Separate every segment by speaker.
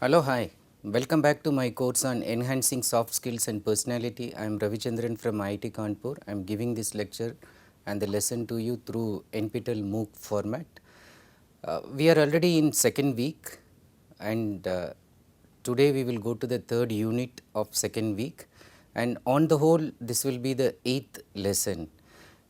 Speaker 1: Hello, hi. Welcome back to my course on enhancing soft skills and personality. I am Ravichandran from IIT Kanpur. I am giving this lecture and the lesson to you through NPTEL MOOC format. We are already in second week and today we will go to the third unit of second week, and on the whole this will be the 8th lesson.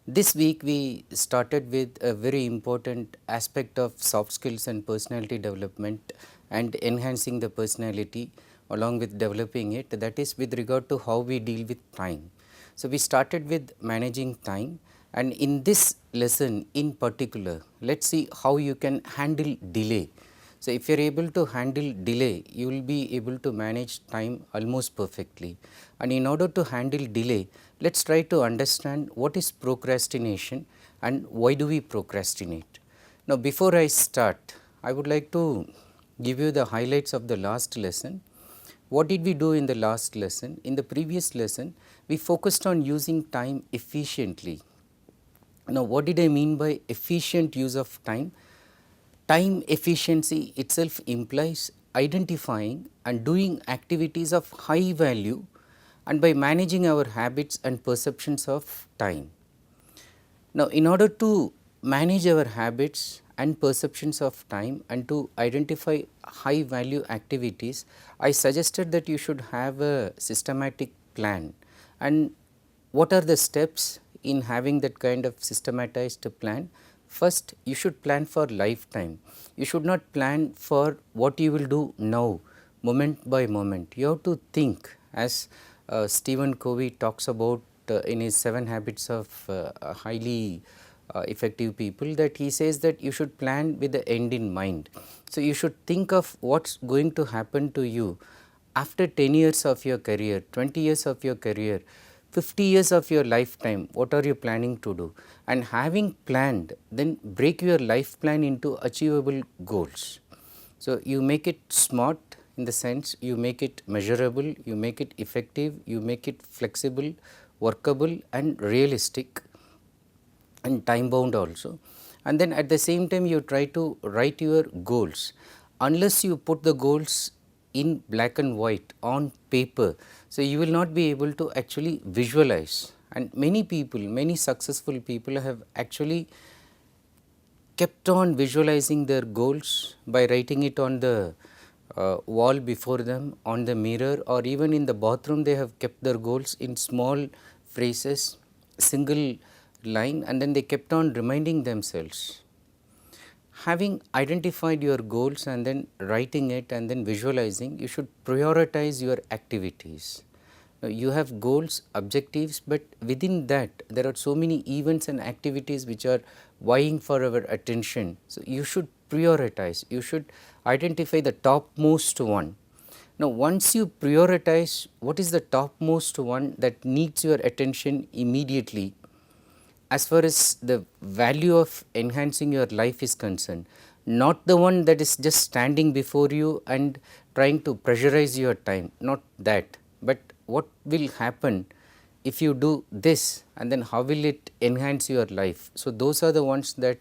Speaker 1: This week we started with a very important aspect of soft skills and personality development and enhancing the personality along with developing it, that is with regard to how we deal with time. So, we started with managing time, and in this lesson in particular let us see how you can handle delay. So, if you are able to handle delay, you will be able to manage time almost perfectly. And in order to handle delay, let us try to understand what is procrastination and why do we procrastinate. Now, before I start, I would like to give you the highlights of the last lesson. What did we do in the last lesson? In the previous lesson, we focused on using time efficiently. Now, what did I mean by efficient use of time? Time efficiency itself implies identifying and doing activities of high value and by managing our habits and perceptions of time. Now, in order to manage our habits and perceptions of time and to identify high value activities, I suggested that you should have a systematic plan. And what are the steps in having that kind of systematized plan? First, you should plan for lifetime. You should not plan for what you will do now, moment by moment. You have to think, as Stephen Covey talks about in his 7 habits of highly effective people, that he says that you should plan with the end in mind. So, you should think of what is going to happen to you after 10 years of your career, 20 years of your career, 50 years of your lifetime. What are you planning to do? And having planned, then break your life plan into achievable goals. So, you make it smart in the sense you make it measurable, you make it effective, you make it flexible, workable and realistic and time bound also. And then at the same time you try to write your goals. Unless you put the goals in black and white on paper, so you will not be able to actually visualize. And many people, many successful people have actually kept on visualizing their goals by writing it on the wall before them, on the mirror, or even in the bathroom. They have kept their goals in small phrases, single line, and then they kept on reminding themselves. Having identified your goals and then writing it and then visualizing, you should prioritize your activities. You have goals, objectives, but within that there are so many events and activities which are vying for our attention. So, you should prioritize, you should identify the topmost one. Now, once you prioritize what is the topmost one that needs your attention immediately, as far as the value of enhancing your life is concerned, not the one that is just standing before you and trying to pressurize your time, not that, but what will happen if you do this and then how will it enhance your life. So, those are the ones that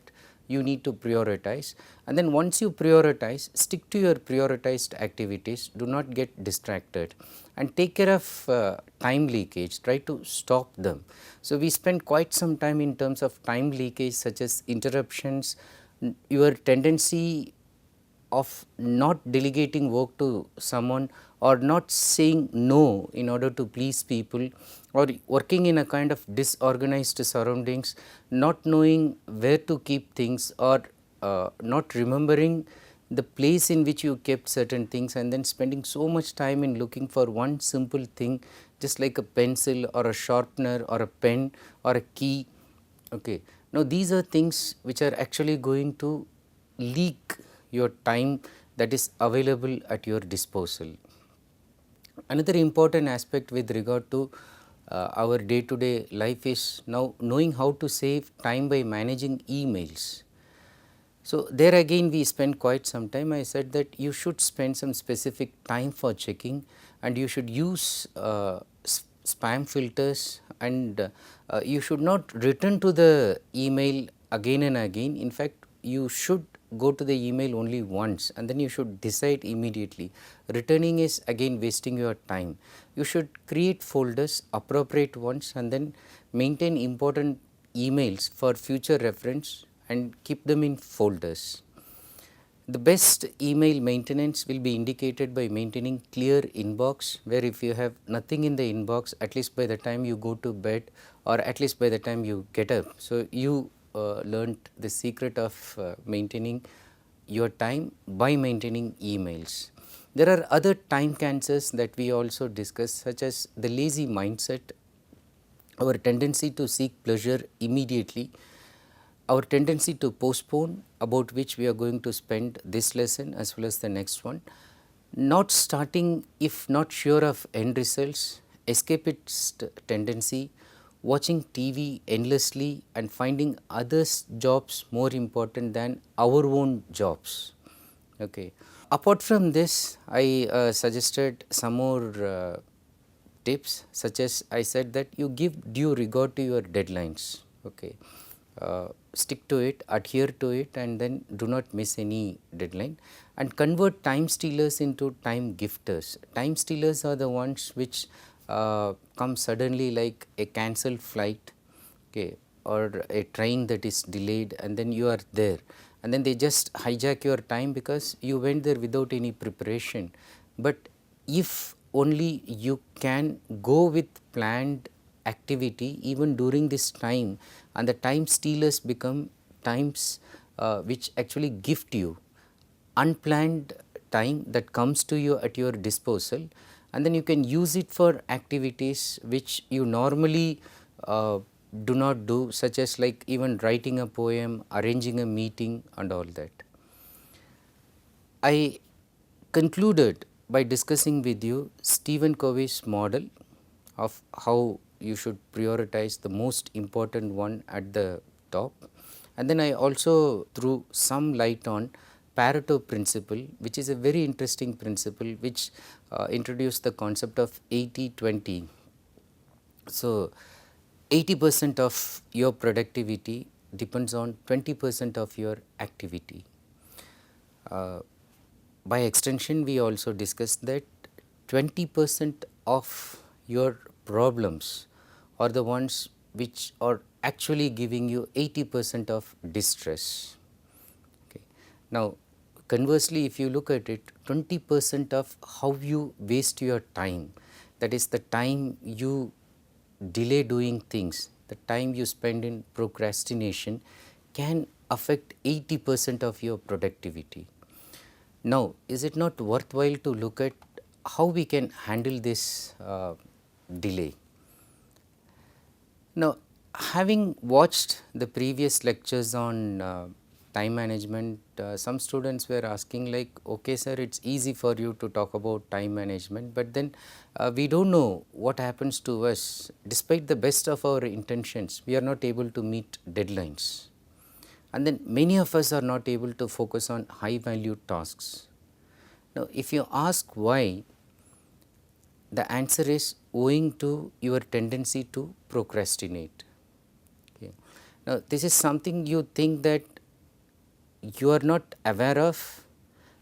Speaker 1: you need to prioritize, and then once you prioritize, stick to your prioritized activities, do not get distracted and take care of time leakage, try to stop them. So, we spend quite some time in terms of time leakage such as interruptions, your tendency of not delegating work to someone or not saying no in order to please people, or working in a kind of disorganized surroundings, not knowing where to keep things, or not remembering the place in which you kept certain things, and then spending so much time in looking for one simple thing just like a pencil or a sharpener or a pen or a key. Okay. Now, these are things which are actually going to leak your time that is available at your disposal. Another important aspect with regard to our day to day life is now knowing how to save time by managing emails. So, there again we spend quite some time. I said that you should spend some specific time for checking, and you should use spam filters, and you should not return to the email again and again. In fact, you should go to the email only once and then you should decide immediately. Returning is again wasting your time. You should create folders, appropriate ones, and then maintain important emails for future reference and keep them in folders. The best email maintenance will be indicated by maintaining clear inbox, where if you have nothing in the inbox, at least by the time you go to bed or at least by the time you get up. So, you learnt the secret of maintaining your time by maintaining emails. There are other time cancers that we also discuss, such as the lazy mindset, our tendency to seek pleasure immediately, our tendency to postpone, about which we are going to spend this lesson as well as the next one, not starting if not sure of end results, escapist tendency, watching TV endlessly and finding others' jobs more important than our own jobs. Okay. Apart from this, I suggested some more tips, such as I said that you give due regard to your deadlines. Okay. Stick to it, adhere to it, and then do not miss any deadline, and convert time stealers into time gifters. Time stealers are the ones which come suddenly, like a cancelled flight, okay, or a train that is delayed, and then you are there, and then they just hijack your time because you went there without any preparation. But if only you can go with planned activity even during this time, and the time stealers become times which actually gift you unplanned time that comes to you at your disposal, and then you can use it for activities which you normally do not do, such as like even writing a poem, arranging a meeting and all that. I concluded by discussing with you Stephen Covey's model of how you should prioritize the most important one at the top, and then I also threw some light on Pareto principle, which is a very interesting principle which introduced the concept of 80-20. So, 80% of your productivity depends on 20% of your activity. By extension, we also discussed that 20% of your problems are the ones which are actually giving you 80% of distress. Okay. Now, conversely, if you look at it, 20% of how you waste your time, that is the time you delay doing things, the time you spend in procrastination, can affect 80% of your productivity. Now, is it not worthwhile to look at how we can handle this delay? Now, having watched the previous lectures on time management, some students were asking like, okay sir, it's easy for you to talk about time management, but then we don't know what happens to us. Despite the best of our intentions, we are not able to meet deadlines, and then many of us are not able to focus on high value tasks. Now, if you ask why, the answer is owing to your tendency to procrastinate. Okay. Now, this is something you think that you are not aware of,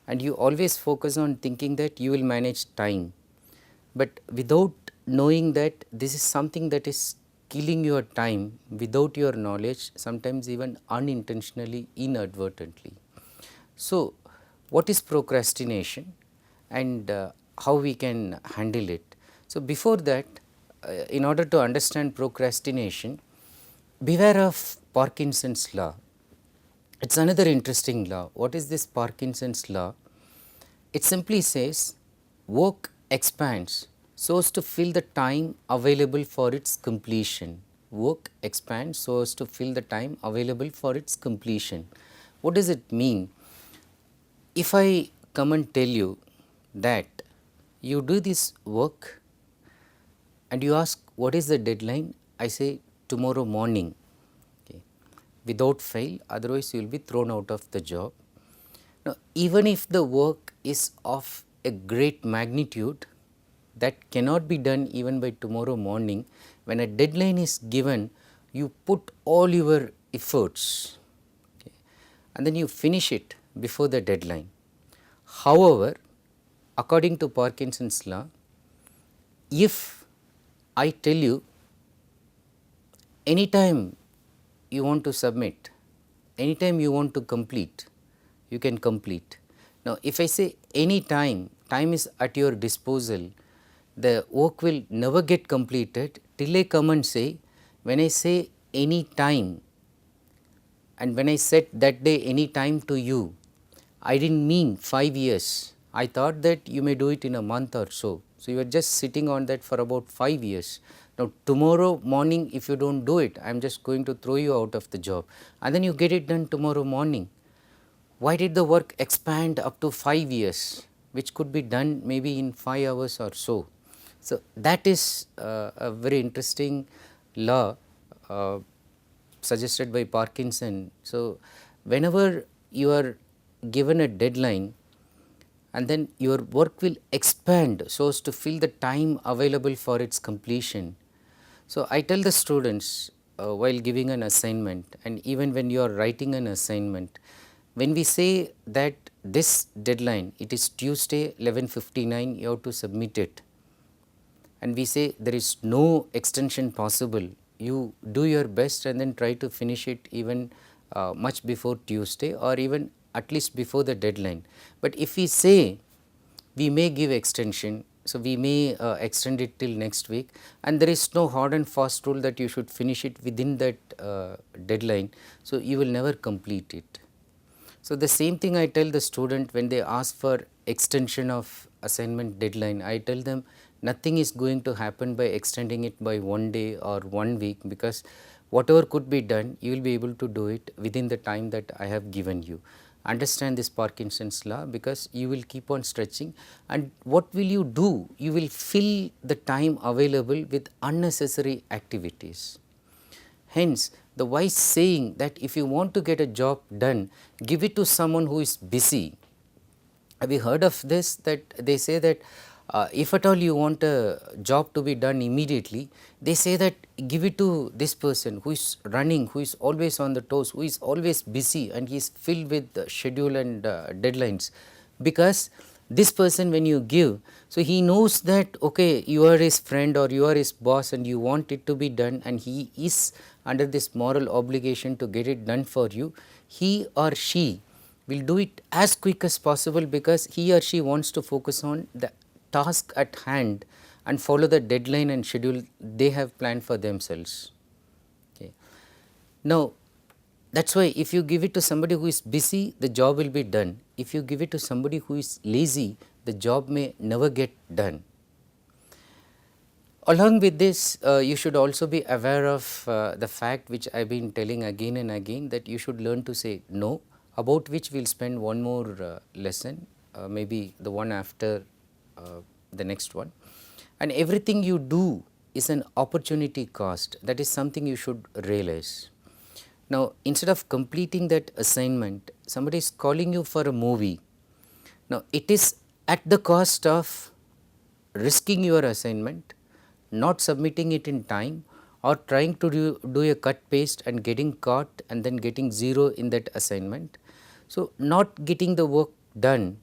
Speaker 1: and you always focus on thinking that you will manage time, but without knowing that this is something that is killing your time without your knowledge, sometimes even unintentionally, inadvertently. So, what is procrastination and how we can handle it? So, before that, in order to understand procrastination, beware of Parkinson's law. It is another interesting law. What is this Parkinson's law? It simply says work expands so as to fill the time available for its completion. Work expands so as to fill the time available for its completion. What does it mean? If I come and tell you that you do this work and you ask what is the deadline, I say tomorrow morning, okay, without fail, otherwise you will be thrown out of the job. Now, even if the work is of a great magnitude that cannot be done even by tomorrow morning, when a deadline is given, you put all your efforts, okay, and then you finish it before the deadline. However, according to Parkinson's law, if I tell you anytime you want to submit, anytime you want to complete, you can complete. Now, if I say anytime, time is at your disposal, the work will never get completed till I come and say, when I say any time and when I set that day any time to you, I did not mean 5 years. I thought that you may do it in a month or so. So, you are just sitting on that for about 5 years. Now, tomorrow morning if you do not do it, I am just going to throw you out of the job, and then you get it done tomorrow morning. Why did the work expand up to 5 years, which could be done maybe in 5 hours or so? So, that is a very interesting law suggested by Parkinson. So, whenever you are given a deadline and then your work will expand so as to fill the time available for its completion. So, I tell the students while giving an assignment, and even when you are writing an assignment, when we say that this deadline, it is Tuesday 11:59, you have to submit it, and we say there is no extension possible, you do your best and then try to finish it even much before Tuesday or even at least before the deadline. But if we say we may give extension, so we may extend it till next week, and there is no hard and fast rule that you should finish it within that deadline, so you will never complete it. So, the same thing I tell the student when they ask for extension of assignment deadline, I tell them nothing is going to happen by extending it by 1 day or 1 week, because whatever could be done, you will be able to do it within the time that I have given you. Understand this Parkinson's law, because you will keep on stretching, and what will you do? You will fill the time available with unnecessary activities. Hence, the wise saying that if you want to get a job done, give it to someone who is busy. Have you heard of this, that they say that if at all you want a job to be done immediately, they say that give it to this person who is running, who is always on the toes, who is always busy, and he is filled with schedule and deadlines, because this person when you give, so he knows that okay, you are his friend or you are his boss and you want it to be done, and he is under this moral obligation to get it done for you. He or she will do it as quick as possible, because he or she wants to focus on the task at hand and follow the deadline and schedule they have planned for themselves. Okay. Now, that is why if you give it to somebody who is busy, the job will be done. If you give it to somebody who is lazy, the job may never get done. Along with this, you should also be aware of the fact which I have been telling again and again, that you should learn to say no, about which we will spend one more lesson, maybe the one after the next one. And everything you do is an opportunity cost. That is something you should realize. Now, instead of completing that assignment, somebody is calling you for a movie. Now, it is at the cost of risking your assignment, not submitting it in time, or trying to do a cut paste and getting caught and then getting 0 in that assignment. So, not getting the work done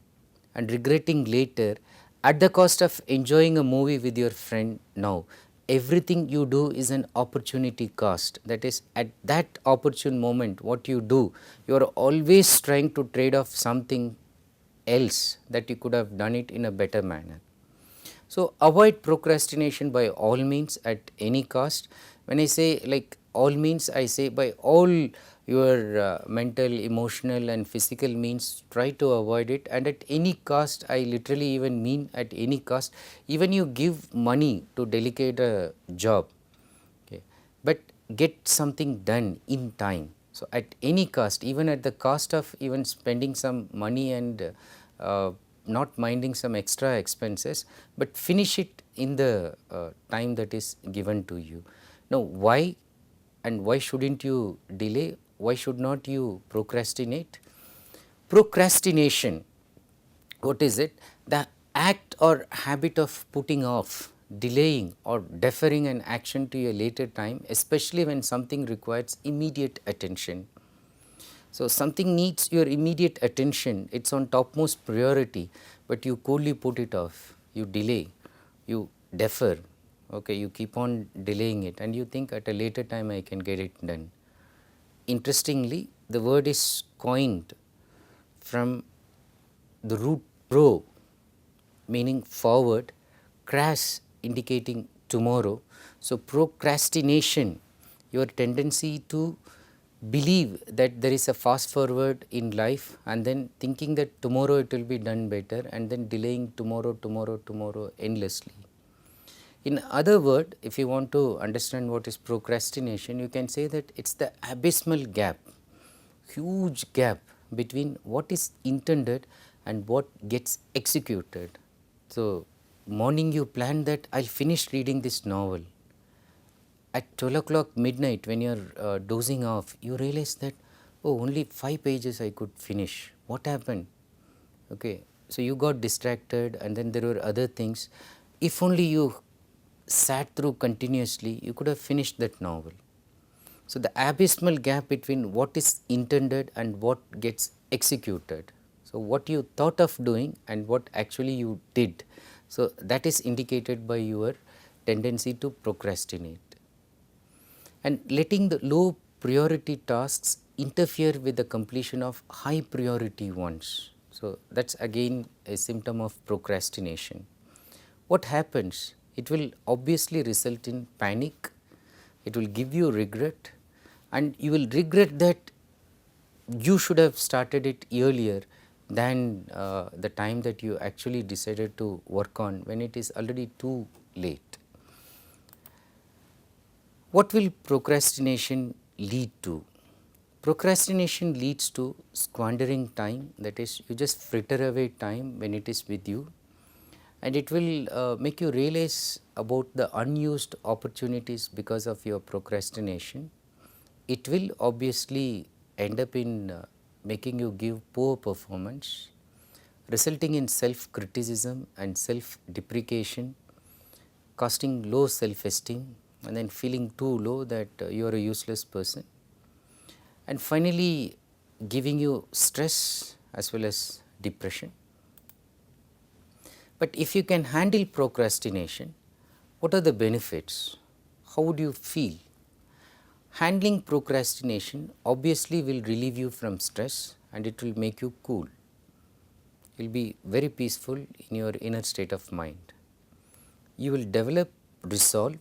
Speaker 1: and regretting later at the cost of enjoying a movie with your friend now. Everything you do is an opportunity cost. That is, at that opportune moment, what you do, you are always trying to trade off something else that you could have done it in a better manner. So, avoid procrastination by all means at any cost. When I say like all means, I say by all your mental, emotional and physical means, try to avoid it, and at any cost, I literally even mean at any cost. Even you give money to delegate a job, okay, but get something done in time. So, at any cost, even at the cost of even spending some money and not minding some extra expenses, but finish it in the time that is given to you. Now, why and why shouldn't you delay? Why should not you procrastinate? Procrastination, what is it? The act or habit of putting off, delaying or deferring an action to a later time, especially when something requires immediate attention. So, something needs your immediate attention, it is on topmost priority, but you coolly put it off, you delay, you defer, okay, you keep on delaying it and you think at a later time I can get it done. Interestingly, the word is coined from the root pro, meaning forward, crash indicating tomorrow. So, procrastination, your tendency to believe that there is a fast forward in life and then thinking that tomorrow it will be done better and then delaying tomorrow endlessly. In other word, if you want to understand what is procrastination, you can say that it is the abysmal gap, huge gap between what is intended and what gets executed. So, morning you plan that I will finish reading this novel. At 12 o'clock midnight when you are dozing off, you realize that, oh, only 5 pages I could finish. What happened? Okay. So, you got distracted and then there were other things. If only you sat through continuously, you could have finished that novel. So, the abysmal gap between what is intended and what gets executed. So, what you thought of doing and what actually you did. So, that is indicated by your tendency to procrastinate. And letting the low priority tasks interfere with the completion of high priority ones. So, that is again a symptom of procrastination. What happens? It will obviously result in panic, it will give you regret and you will regret that you should have started it earlier than the time that you actually decided to work on when it is already too late. What will procrastination lead to? Procrastination leads to squandering time, that is you just fritter away time when it is with you, and it will make you realize about the unused opportunities because of your procrastination. It will obviously end up in making you give poor performance, resulting in self criticism and self deprecation, costing low self esteem and then feeling too low that you are a useless person, and finally giving you stress as well as depression. But if you can handle procrastination, what are the benefits? How would you feel? Handling procrastination obviously will relieve you from stress and it will make you cool. You will be very peaceful in your inner state of mind. You will develop resolve,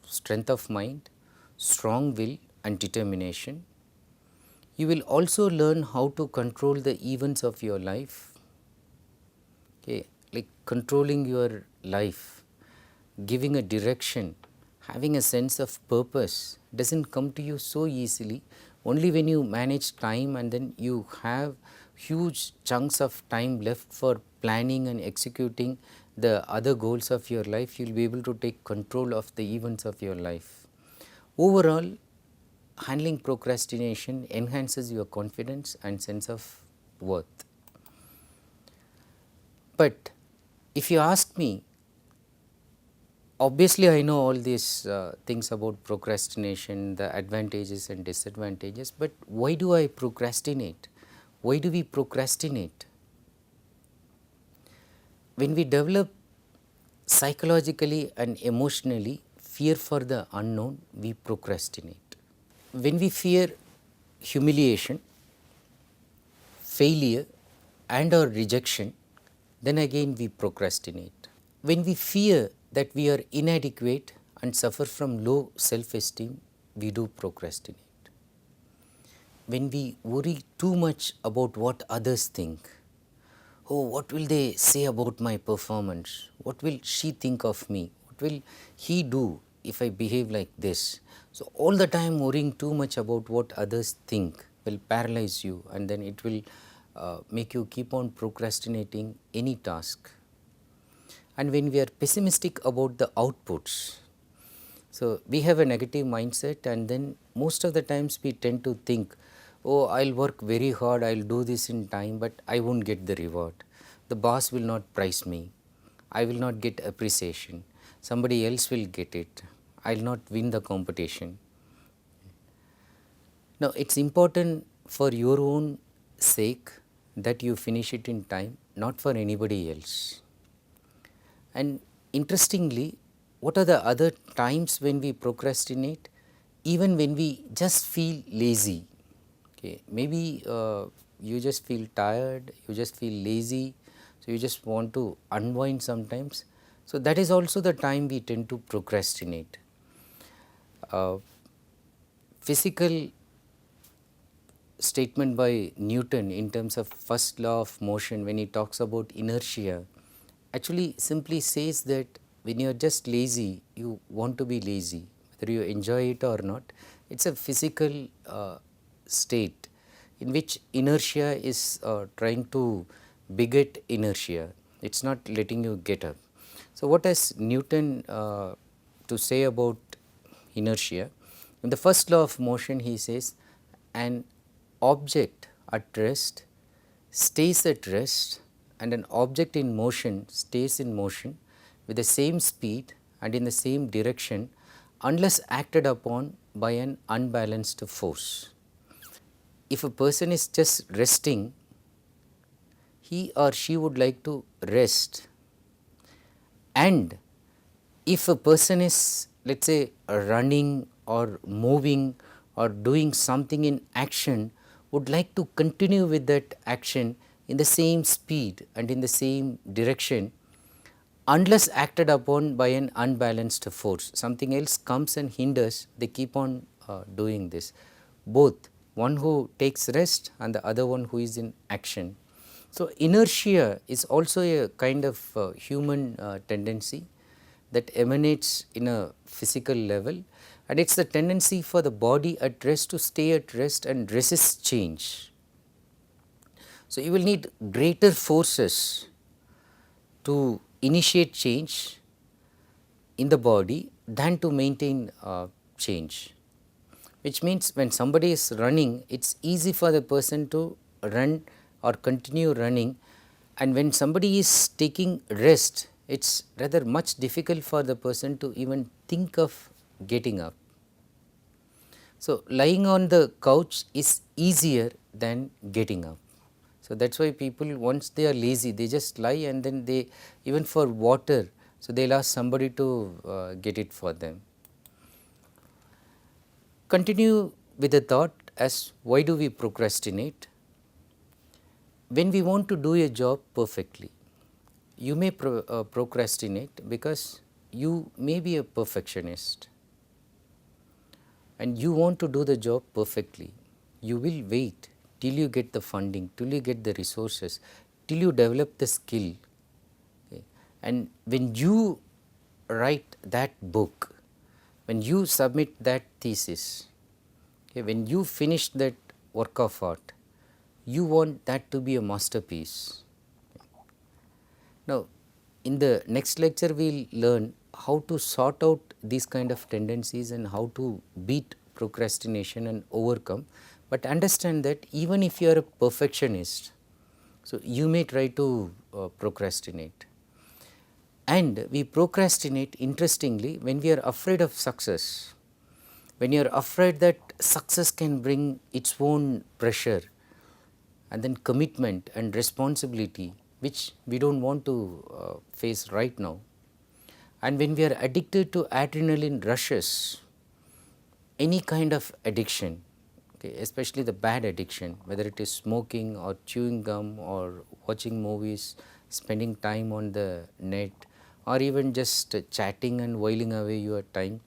Speaker 1: strength of mind, strong will and determination. You will also learn how to control the events of your life, okay, like controlling your life, giving a direction, having a sense of purpose does not come to you so easily. Only when you manage time and then you have huge chunks of time left for planning and executing the other goals of your life, you will be able to take control of the events of your life. Overall, handling procrastination enhances your confidence and sense of worth. But if you ask me, obviously I know all these things about procrastination, the advantages and disadvantages, but why do I procrastinate? Why do we procrastinate? When we develop psychologically and emotionally fear for the unknown, we procrastinate. When we fear humiliation, failure and or rejection, then again we procrastinate. When we fear that we are inadequate and suffer from low self-esteem, we do procrastinate. When we worry too much about what others think, oh, what will they say about my performance? What will she think of me? What will he do if I behave like this? So, all the time worrying too much about what others think will paralyze you and then it will make you keep on procrastinating any task. And when we are pessimistic about the outputs, so we have a negative mindset and then most of the times we tend to think, oh, I will work very hard, I will do this in time, but I will not get the reward. The boss will not prize me, I will not get appreciation, somebody else will get it, I will not win the competition. Now, it is important for your own sake that you finish it in time, not for anybody else. And interestingly, what are the other times when we procrastinate? Even when we just feel lazy. Okay, maybe you just feel tired, you just feel lazy, so you just want to unwind sometimes. So that is also the time we tend to procrastinate. Uh, Physical statement by Newton in terms of first law of motion, when he talks about inertia, actually simply says that when you are just lazy, you want to be lazy, whether you enjoy it or not. It is a physical state in which inertia is trying to beget inertia, it is not letting you get up. So, what has Newton to say about inertia? In the first law of motion, he says, an object at rest stays at rest, and an object in motion stays in motion with the same speed and in the same direction unless acted upon by an unbalanced force. If a person is just resting, he or she would like to rest, and if a person is, let us say, running or moving or doing something in action, would like to continue with that action in the same speed and in the same direction unless acted upon by an unbalanced force. Something else comes and hinders, they keep on doing this. Both, one who takes rest and the other one who is in action. So, inertia is also a kind of human tendency that emanates in a physical level, and it is the tendency for the body at rest to stay at rest and resist change. So, you will need greater forces to initiate change in the body than to maintain change, which means when somebody is running, it is easy for the person to run or continue running, and when somebody is taking rest, it is rather much difficult for the person to even think of getting up. So, lying on the couch is easier than getting up. So, that is why people, once they are lazy, they just lie, and then they, even for water, so they will ask somebody to get it for them. Continue with the thought as why do we procrastinate? When we want to do a job perfectly, you may procrastinate because you may be a perfectionist and you want to do the job perfectly. You will wait till you get the funding, till you get the resources, till you develop the skill. Okay. And when you write that book, when you submit that thesis, okay, when you finish that work of art, you want that to be a masterpiece. Now, in the next lecture, we will learn how to sort out these kind of tendencies and how to beat procrastination and overcome. But understand that even if you are a perfectionist, so you may try to procrastinate. And we procrastinate, interestingly, when we are afraid of success, when you are afraid that success can bring its own pressure and then commitment and responsibility, which we do not want to face right now. And when we are addicted to adrenaline rushes, any kind of addiction, okay, especially the bad addiction, whether it is smoking or chewing gum or watching movies, spending time on the net, or even just chatting and whiling away your time.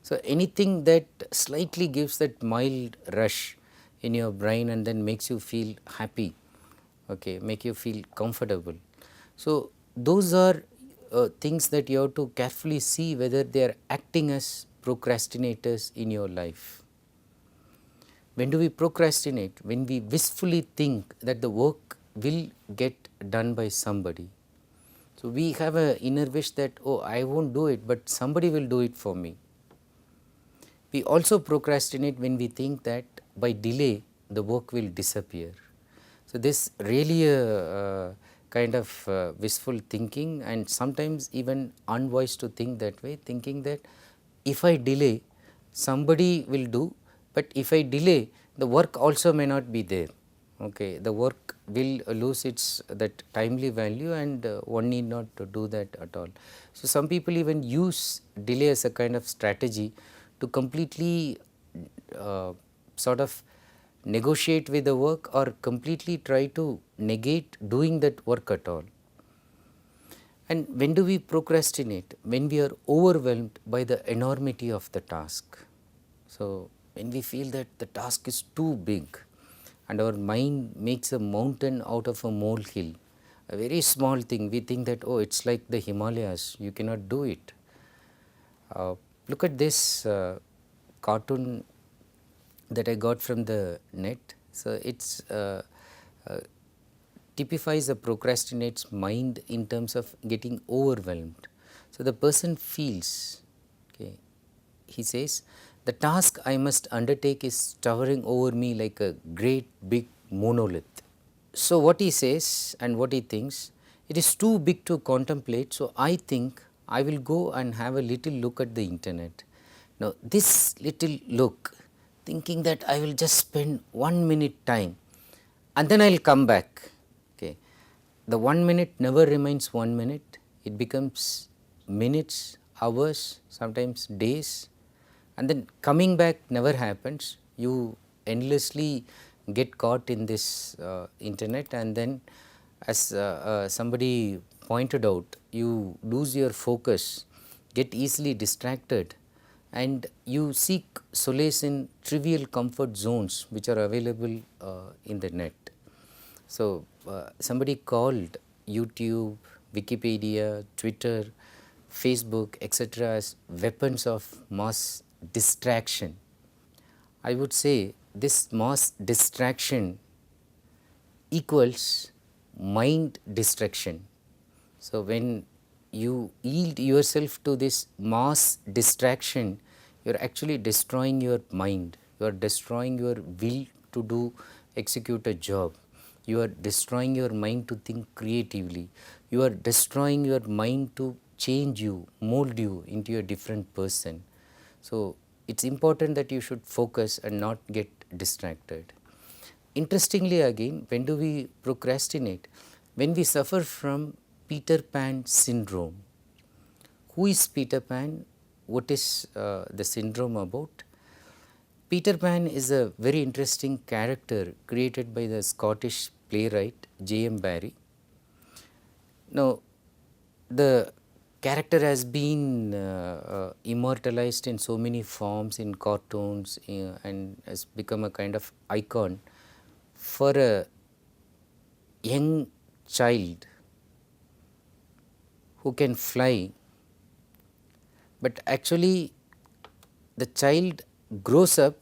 Speaker 1: So, anything that slightly gives that mild rush in your brain and then makes you feel happy, okay, make you feel comfortable. So, those are things that you have to carefully see whether they are acting as procrastinators in your life. When do we procrastinate? When we wistfully think that the work will get done by somebody. So, we have an inner wish that, oh, I will not do it, but somebody will do it for me. We also procrastinate when we think that by delay the work will disappear. So, this really a kind of wishful thinking, and sometimes even unwise to think that way, thinking that if I delay somebody will do, but if I delay the work also may not be there. Okay, the work will lose its that timely value, and one need not to do that at all. So, some people even use delay as a kind of strategy to completely sort of negotiate with the work, or completely try to negate doing that work at all. And when do we procrastinate? When we are overwhelmed by the enormity of the task. So, when we feel that the task is too big and our mind makes a mountain out of a molehill, a very small thing, we think that, oh, it's like the Himalayas, you cannot do it. Look at this cartoon that I got from the net. So, it's typifies a procrastinate's mind in terms of getting overwhelmed. So, the person feels, okay, he says, the task I must undertake is towering over me like a great big monolith. So, what he says and what he thinks, it is too big to contemplate. So, I think I will go and have a little look at the internet. Now, this little look, thinking that I will just spend 1 minute time and then I will come back. Okay. The 1 minute never remains 1 minute, it becomes minutes, hours, sometimes days, and then coming back never happens. You endlessly get caught in this internet, and then as somebody pointed out, you lose your focus, get easily distracted, and you seek solace in trivial comfort zones which are available in the net. So, somebody called YouTube, Wikipedia, Twitter, Facebook, etc. as weapons of mass distraction. I would say this mass distraction equals mind distraction. So, when you yield yourself to this mass distraction, you are actually destroying your mind, you are destroying your will to do execute a job, you are destroying your mind to think creatively, you are destroying your mind to change you, mold you into a different person. So, it is important that you should focus and not get distracted. Interestingly again, when do we procrastinate? When we suffer from Peter Pan syndrome. Who is Peter Pan? What is the syndrome about? Peter Pan is a very interesting character created by the Scottish playwright J.M. Barrie. Now, the character has been immortalized in so many forms in cartoons and has become a kind of icon for a young child who can fly, but actually the child grows up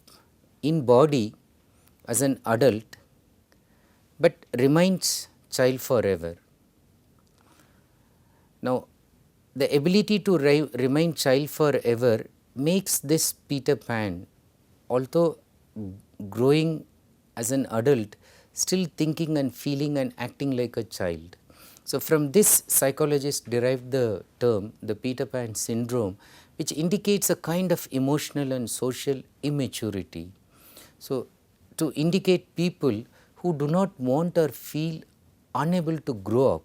Speaker 1: in body as an adult, but remains child forever. Now, the ability to remain child forever makes this Peter Pan, although growing as an adult, still thinking and feeling and acting like a child. So, from this psychologists derived the term the Peter Pan syndrome, which indicates a kind of emotional and social immaturity. So, to indicate people who do not want or feel unable to grow up.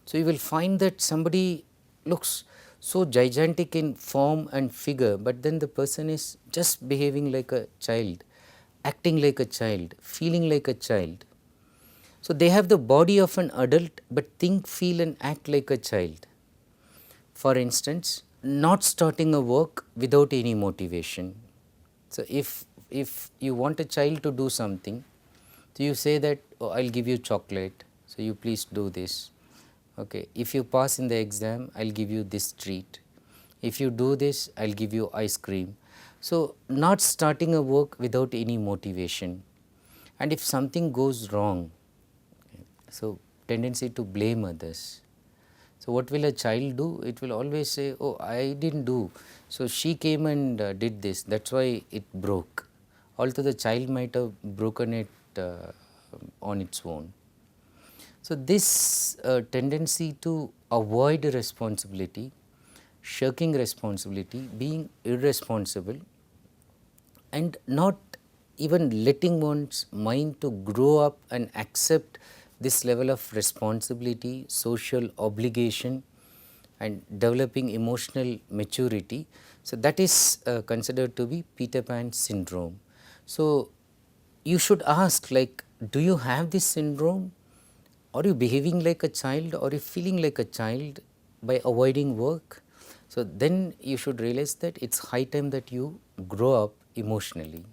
Speaker 1: So, you will find that somebody looks so gigantic in form and figure, but then the person is just behaving like a child, acting like a child, feeling like a child. So, they have the body of an adult, but think, feel and act like a child. For instance, not starting a work without any motivation. So, if you want a child to do something, so you say that, oh, I will give you chocolate, so you please do this. Okay. If you pass in the exam, I will give you this treat. If you do this, I will give you ice cream. So, not starting a work without any motivation. And if something goes wrong, so tendency to blame others. So, what will a child do? It will always say, oh, I didn't do. So, she came and did this, that is why it broke. Although the child might have broken it on its own. So, this tendency to avoid responsibility, shirking responsibility, being irresponsible and not even letting one's mind to grow up and accept this level of responsibility, social obligation, and developing emotional maturity. So, that is considered to be Peter Pan syndrome. So, you should ask, like, do you have this syndrome? Are you behaving like a child, or are you feeling like a child by avoiding work? So, then you should realize that it is high time that you grow up emotionally.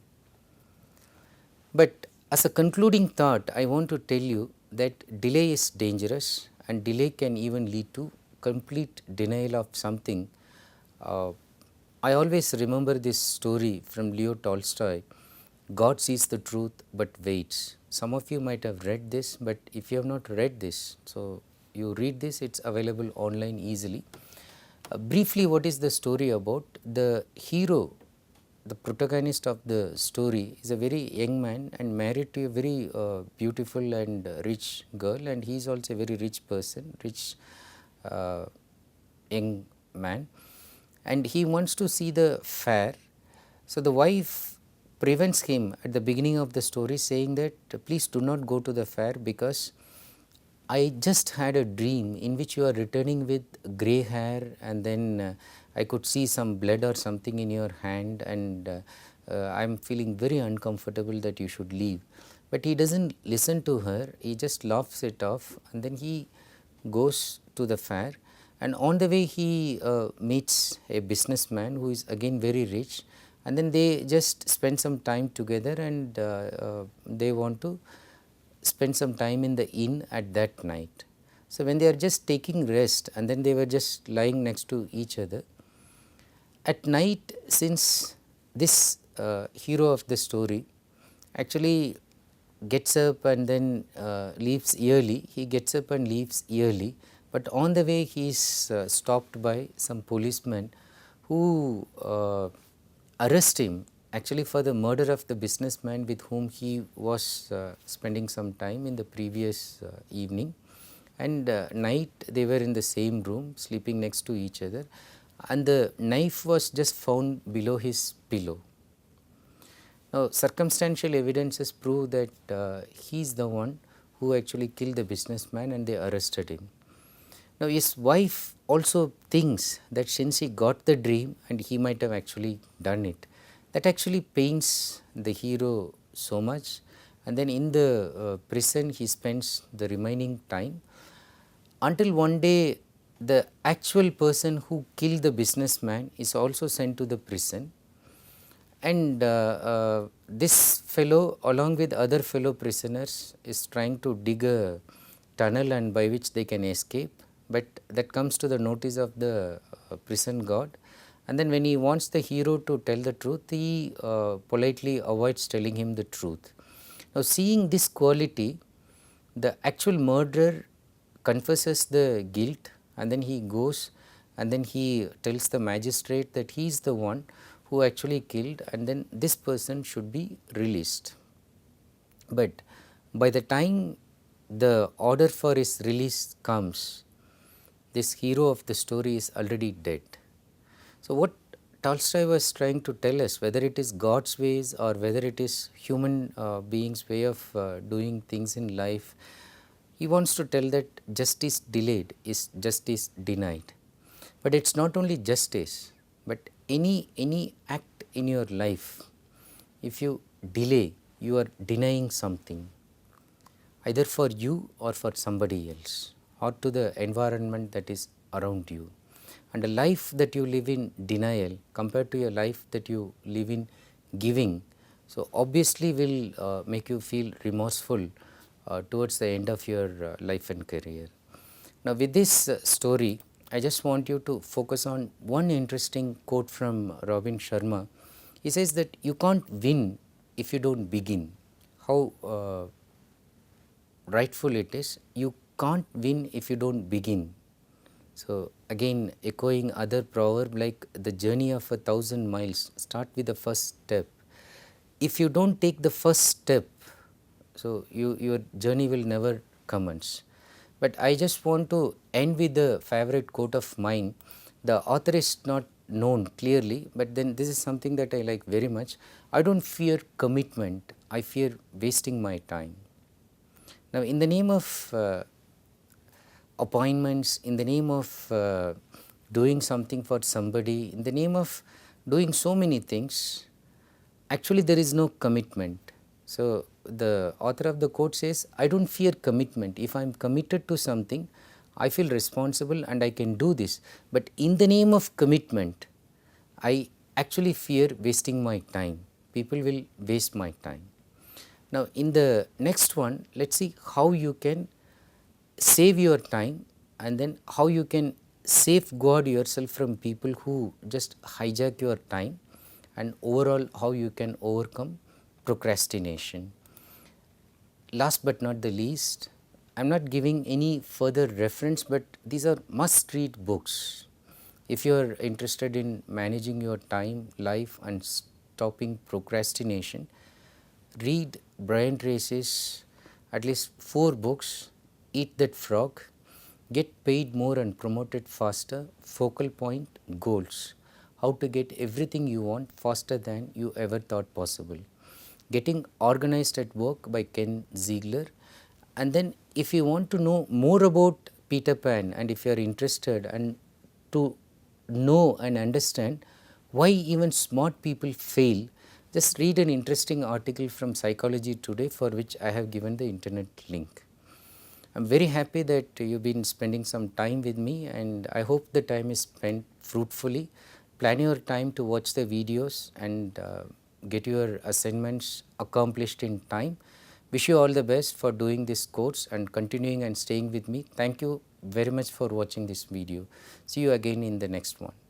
Speaker 1: But as a concluding thought, I want to tell you that delay is dangerous, and delay can even lead to complete denial of something. I always remember this story from Leo Tolstoy, God sees the truth but waits. Some of you might have read this, but if you have not read this, so you read this, it is available online easily. Briefly, what is the story about? The hero, the protagonist of the story, is a very young man and married to a very beautiful and rich girl, and he is also a very rich person, rich young man, and he wants to see the fair. So, the wife prevents him at the beginning of the story, saying that please do not go to the fair, because I just had a dream in which you are returning with grey hair, and then I could see some blood or something in your hand, and I am feeling very uncomfortable that you should leave. But he does not listen to her, he just laughs it off, and then he goes to the fair, and on the way he meets a businessman who is again very rich, and then they just spend some time together, and they want to spend some time in the inn at that night. So, when they are just taking rest, and then they were just lying next to each other at night, since this hero of the story actually gets up and then leaves early, he gets up and leaves early, but on the way he is stopped by some policemen who arrest him actually for the murder of the businessman with whom he was spending some time in the previous evening, and night they were in the same room sleeping next to each other, and the knife was just found below his pillow. Now, circumstantial evidences prove that he is the one who actually killed the businessman, and they arrested him. Now, his wife also thinks that since he got the dream and he might have actually done it, that actually pains the hero so much, and then in the prison he spends the remaining time until one day the actual person who killed the businessman is also sent to the prison, and this fellow along with other fellow prisoners is trying to dig a tunnel and by which they can escape, but that comes to the notice of the prison guard, and then when he wants the hero to tell the truth, he politely avoids telling him the truth. Now, seeing this quality, the actual murderer confesses the guilt, and then he goes and then he tells the magistrate that he is the one who actually killed, and then this person should be released. But by the time the order for his release comes, this hero of the story is already dead. So, what Tolstoy was trying to tell us, whether it is God's ways or whether it is human beings' way of doing things in life, he wants to tell that justice delayed is justice denied. But it is not only justice, but any act in your life, if you delay, you are denying something, either for you or for somebody else, or to the environment that is around you. And a life that you live in denial compared to a life that you live in giving, so obviously will make you feel remorseful towards the end of your life and career. Now, with this story, I just want you to focus on one interesting quote from Robin Sharma. He says that you can't win if you don't begin. How rightful it is, you can't win if you don't begin. So, again echoing other proverb like the journey of 1,000 miles, start with the first step. If you don't take the first step, so your journey will never commence. But I just want to end with the favorite quote of mine. The author is not known clearly, but then this is something that I like very much. I don't fear commitment, I fear wasting my time. Now, in the name of appointments, in the name of doing something for somebody, in the name of doing so many things, actually there is no commitment. So, the author of the quote says, I don't fear commitment. If I am committed to something, I feel responsible and I can do this. But in the name of commitment, I actually fear wasting my time. People will waste my time. Now, in the next one, let us see how you can save your time, and then how you can safeguard yourself from people who just hijack your time, and overall how you can overcome procrastination. Last but not the least, I am not giving any further reference, but these are must read books. If you are interested in managing your time, life and stopping procrastination, read Brian Tracy's at least 4 books: Eat That Frog, Get Paid More and Promoted Faster, Focal Point, Goals, How to Get Everything You Want Faster Than You Ever Thought Possible, Getting Organized at Work by Ken Ziegler. And then if you want to know more about Peter Pan, and if you are interested and to know and understand why even smart people fail, just read an interesting article from Psychology Today, for which I have given the internet link. I am very happy that you have been spending some time with me, and I hope the time is spent fruitfully. Plan your time to watch the videos and get your assignments accomplished in time. Wish you all the best for doing this course and continuing and staying with me. Thank you very much for watching this video. See you again in the next one.